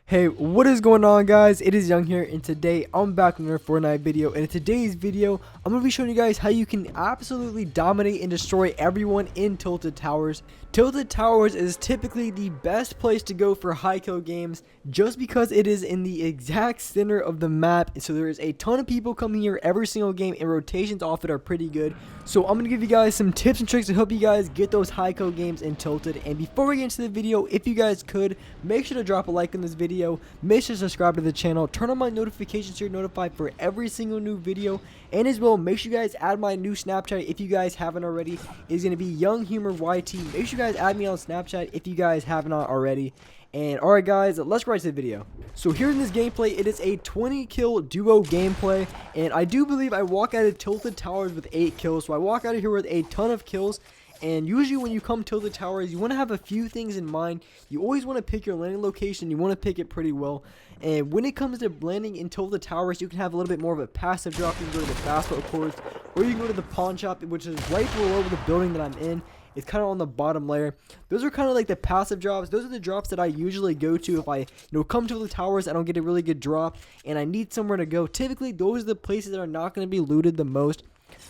Hey, what is going on, guys? It is Young here, and today I'm back with another Fortnite video. And in today's video, I'm going to be showing you guys how you can absolutely dominate and destroy everyone in Tilted Towers. Tilted Towers is typically the best place to go for high kill games just because it is in the exact center of the map. So there is a ton of people coming here every single game, and rotations off it are pretty good. So I'm going to give you guys some tips and tricks to help you guys get those high kill games in Tilted. And before we get into the video, if you guys could, make sure to drop a like on this video, make sure to subscribe to the channel, turn on my notifications so you're notified for every single new video, and as well, make sure you guys add my new Snapchat if you guys haven't already. It's going to be Young Humor YT. Make sure you guys add me on Snapchat if you guys have not already. And alright guys, let's get right to the video. So here in this gameplay, it is a 20 kill duo gameplay, and I do believe I walk out of Tilted Towers with 8 kills, so I walk out of here with a ton of kills. And usually when you come Tilted Towers, you want to have a few things in mind. You always want to pick your landing location. You want to pick it pretty well. And when it comes to landing in Tilted Towers, you can have a little bit more of a passive drop. You can go to the basketball courts, or you can go to the pawn shop, which is right below the building that I'm in. It's kind of on the bottom layer. Those are kind of like the passive drops. Those are the drops that I usually go to if I come to the towers. I don't get a really good drop and I need somewhere to go. Typically, those are the places that are not going to be looted the most.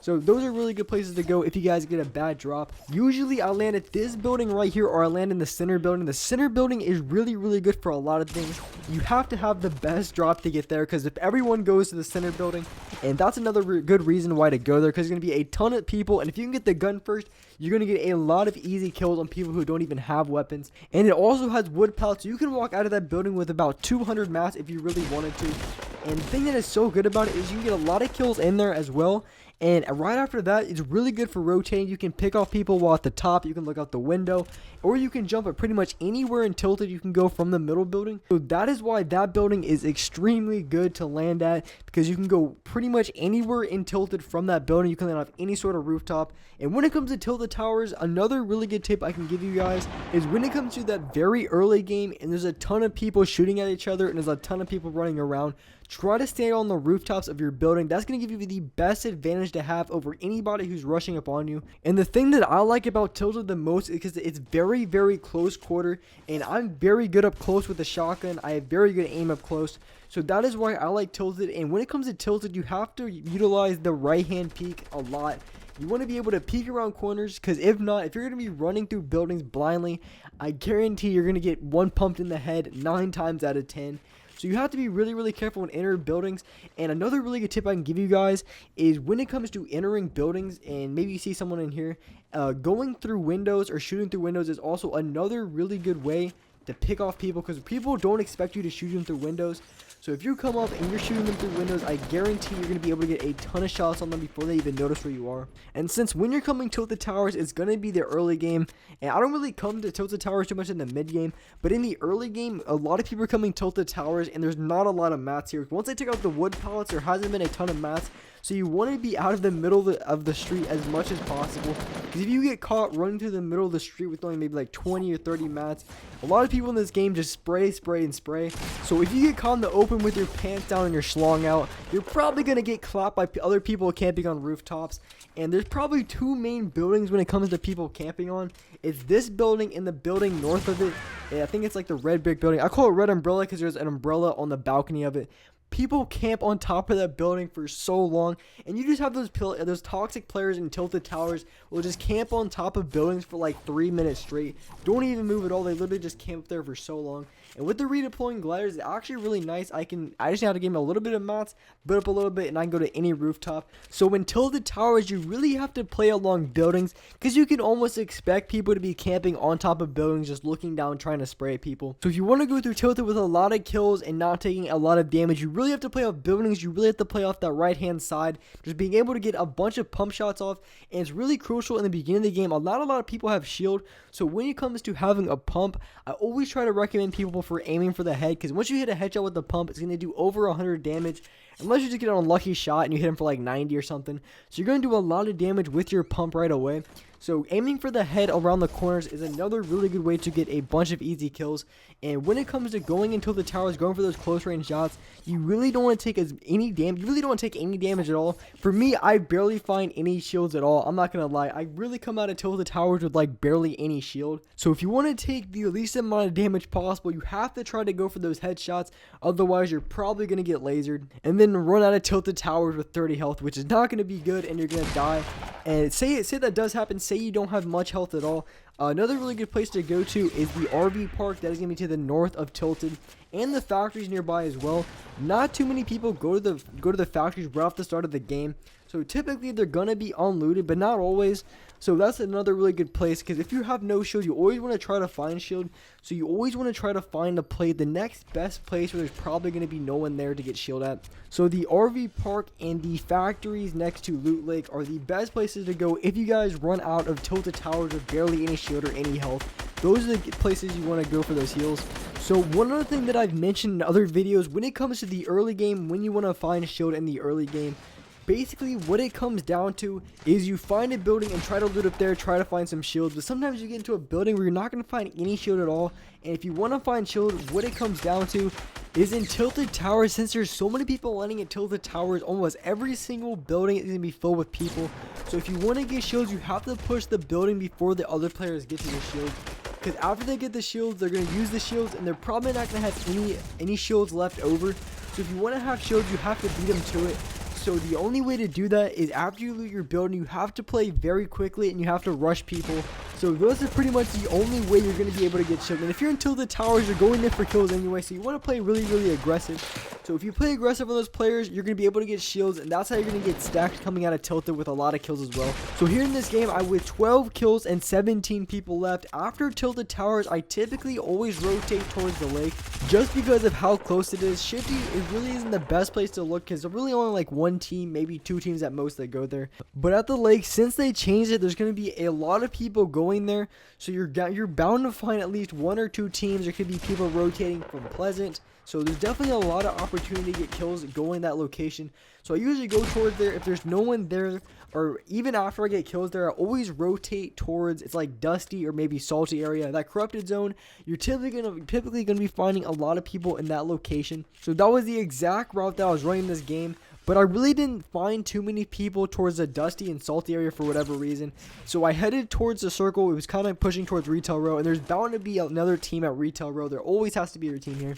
So those are really good places to go if you guys get a bad drop. Usually I land at this building right here, or I land in the center building. The center building is really good for a lot of things. You have to have the best drop to get there, because if everyone goes to the center building, and that's another good reason why to go there, because there's going to be a ton of people, and if you can get the gun first, you're going to get a lot of easy kills on people who don't even have weapons. And it also has wood pallets, so you can walk out of that building with about 200 mats if you really wanted to. And the thing that is so good about it is you can get a lot of kills in there as well. And right after that, it's really good for rotating. You can pick off people while at the top. You can look out the window, or you can jump at pretty much anywhere in Tilted. You can go from the middle building. So that is why that building is extremely good to land at, because you can go pretty much anywhere in Tilted from that building. You can land off any sort of rooftop. And when it comes to Tilted Towers, another really good tip I can give you guys is when it comes to that very early game and there's a ton of people shooting at each other and there's a ton of people running around, try to stay on the rooftops of your building. That's going to give you the best advantage to have over anybody who's rushing up on you. And the thing that I like about Tilted the most is because it's very close quarter, and I'm very good up close with the shotgun. I have very good aim up close. So that is why I like Tilted. And when it comes to Tilted, you have to utilize the right hand peek a lot. You want to be able to peek around corners, because if not, if you're going to be running through buildings blindly, I guarantee you're going to get one pumped in the head 9 times out of 10. So you have to be really careful when entering buildings. And another really good tip I can give you guys is when it comes to entering buildings, and maybe you see someone in here, going through windows or shooting through windows is also another really good way to pick off people, because people don't expect you to shoot them through windows. So if you come up and you're shooting them through windows, I guarantee you're going to be able to get a ton of shots on them before they even notice where you are. And since when you're coming Tilted Towers, it's going to be the early game, and I don't really come to Tilted Towers too much in the mid game, but in the early game, a lot of people are coming Tilted Towers, and there's not a lot of mats here. Once they take out the wood pallets, there hasn't been a ton of mats. So you want to be out of the middle of the street as much as possible, because if you get caught running through the middle of the street with only maybe like 20 or 30 mats, a lot of people in this game just spray. So if you get caught in the open with your pants down and your schlong out, you're probably going to get clapped by other people camping on rooftops. And there's probably 2 main buildings when it comes to people camping on. It's this building and the building north of it. I think it's like the red brick building. I call it Red Umbrella because there's an umbrella on the balcony of it. People camp on top of that building for so long, and you just have those toxic players in Tilted Towers will just camp on top of buildings for like 3 minutes straight. Don't even move at all. They literally just camp there for so long. And with the redeploying gliders, it's actually really nice. I just have to give them a little bit of mats, build up a little bit, and I can go to any rooftop. So in Tilted Towers, you really have to play along buildings, because you can almost expect people to be camping on top of buildings, just looking down, trying to spray at people. So if you want to go through Tilted with a lot of kills and not taking a lot of damage, you really have to play off buildings. You really have to play off that right hand side, just being able to get a bunch of pump shots off. And it's really crucial in the beginning of the game. Not a lot of people have shield, so when it comes to having a pump, I always try to recommend people for aiming for the head, because once you hit a headshot with the pump, it's going to do over 100 damage. unless you just get an unlucky shot and you hit him for like 90 or something. So you're going to do a lot of damage with your pump right away. So aiming for the head around the corners is another really good way to get a bunch of easy kills. And when it comes to going into the towers, going for those close range shots, you really don't want to take any damage. You really don't want to take any damage at all. For me, I barely find any shields at all. I'm not gonna lie. I really come out of Tilted Towers with like barely any shield. So if you want to take the least amount of damage possible, you have to try to go for those headshots. Otherwise, you're probably gonna get lasered and then run out of Tilted Towers with 30 health, which is not gonna be good, and you're gonna die. And say that does happen. Say you don't have much health at all. Another really good place to go to is the RV park that is going to be to the north of Tilted, and the factories nearby as well. Not too many people go to the factories right off the start of the game, so typically they're going to be unlooted, but not always. So that's another really good place, because if you have no shield, you always want to try to find shield. So you always want to try to find the next best place where there's probably going to be no one there to get shield at. So the RV park and the factories next to Loot Lake are the best places to go if you guys run out of Tilted Towers with barely any shield or any health. Those are the places you want to go for those heals. So one other thing that I've mentioned in other videos, when it comes to the early game, when you want to find shield in the early game, basically what it comes down to is you find a building and try to loot up there, try to find some shields. But sometimes you get into a building where you're not going to find any shield at all, and if you want to find shield, what it comes down to is in Tilted Towers. Since there's so many people landing at Tilted Towers, almost every single building is going to be filled with people. So if you want to get shields, you have to push the building before the other players get to the shield, because after they get the shields, they're going to use the shields, and they're probably not going to have any shields left over. So if you want to have shields, you have to beat them to it. So the only way to do that is after you loot your building, you have to play very quickly and you have to rush people. So those are pretty much the only way you're going to be able to get shield. And if you're in Tilted Towers, you're going there for kills anyway, so you want to play really, really aggressive. So if you play aggressive on those players, you're going to be able to get shields, and that's how you're going to get stacked coming out of Tilted with a lot of kills as well. So here in this game, I with 12 kills and 17 people left. After Tilted Towers, I typically always rotate towards the lake just because of how close it is. Shifty, it really isn't the best place to look because there's really only like one team, maybe two teams at most that go there. But at the lake, since they changed it, there's going to be a lot of people going there. So you're bound to find at least one or two teams. There could be people rotating from Pleasant. So there's definitely a lot of opportunity to get kills going that location. So I usually go towards there. If there's no one there, or even after I get kills there, I always rotate towards, it's like Dusty or maybe Salty area. That corrupted zone, you're typically gonna be finding a lot of people in that location. So that was the exact route that I was running this game. But I really didn't find too many people towards the Dusty and Salty area for whatever reason. So I headed towards the circle. It was kind of pushing towards Retail Row. And there's bound to be another team at Retail Row. There always has to be a team here.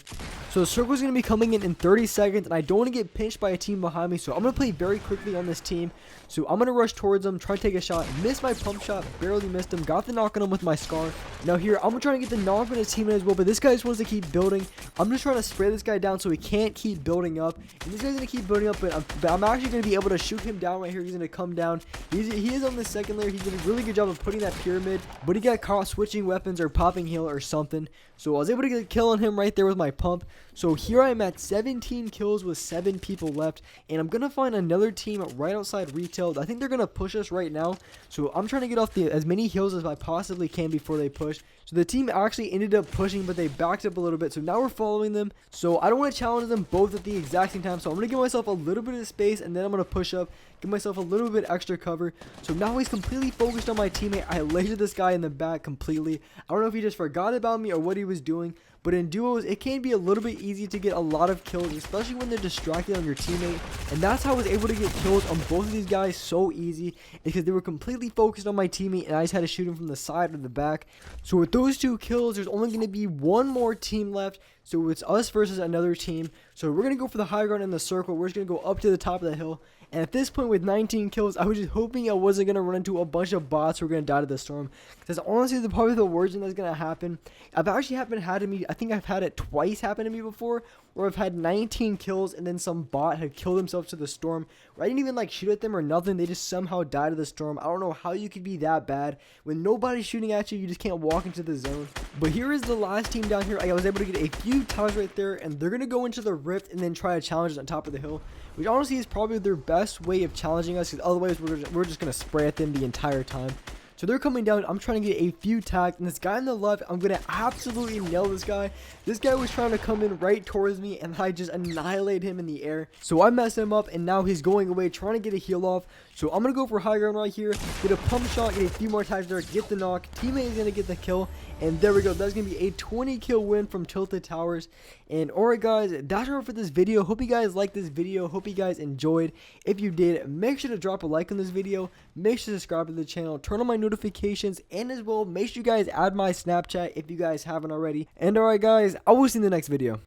So the circle is going to be coming in 30 seconds. And I don't want to get pinched by a team behind me. So I'm going to play very quickly on this team. So I'm going to rush towards them. Try to take a shot. Missed my pump shot. Barely missed him. Got the knock on him with my Scar. Now here, I'm trying to get the knock on his teammate as well. But this guy just wants to keep building. I'm just trying to spray this guy down so he can't keep building up. And this guy's going to keep building up. But I'm actually going to be able to shoot him down right here. He's going to come down. He is on the second layer. He did a really good job of putting that pyramid, but he got caught switching weapons or popping heal or something. So I was able to get a kill on him right there with my pump. So here I am at 17 kills with 7 people left, and I'm going to find another team right outside Retail. I think they're going to push us right now. So I'm trying to get off as many heals as I possibly can before they push. So the team actually ended up pushing, but they backed up a little bit. So now we're following them. So I don't want to challenge them both at the exact same time. So I'm going to give myself a little bit of space, and then I'm going to push up, give myself a little bit extra cover. So now he's completely focused on my teammate. I lasered this guy in the back completely. I don't know if he just forgot about me or what he was doing. But in duos, it can be a little bit easy to get a lot of kills, especially when they're distracted on your teammate. And that's how I was able to get kills on both of these guys so easy, because they were completely focused on my teammate, and I just had to shoot him from the side or the back. So with those 2 kills, there's only going to be one more team left. So it's us versus another team. So we're going to go for the high ground in the circle. We're just going to go up to the top of the hill. And at this point with 19 kills, I was just hoping I wasn't going to run into a bunch of bots who were going to die to the storm. Because honestly, probably the worst thing that's going to happen. I've actually had to me. I think I've had it twice happen to me before, where I've had 19 kills and then some bot had killed themselves to the storm. I didn't even like shoot at them or nothing. They just somehow died to the storm. I don't know how you could be that bad. When nobody's shooting at you, you just can't walk into the zone. But here is the last team down here. I was able to get a few times right there, and they're going to go into the rift and then try to challenge us on top of the hill, which honestly is probably their best way of challenging us, because otherwise we're just going to spray at them the entire time. So they're coming down. I'm trying to get a few tags, and this guy on the left, I'm gonna absolutely nail this guy. This guy was trying to come in right towards me, and I just annihilate him in the air. So I messed him up, and now he's going away trying to get a heal off. So I'm gonna go for high ground right here, get a pump shot, get a few more tags there, get the knock. Teammate is gonna get the kill, and there we go. That's gonna be a 20 kill win from Tilted Towers. And alright guys, that's all for this video. Hope you guys liked this video. Hope you guys enjoyed. If you did, make sure to drop a like on this video. Make sure to subscribe to the channel, turn on my notifications, and as well, make sure you guys add my Snapchat if you guys haven't already. And alright guys, I will see you in the next video.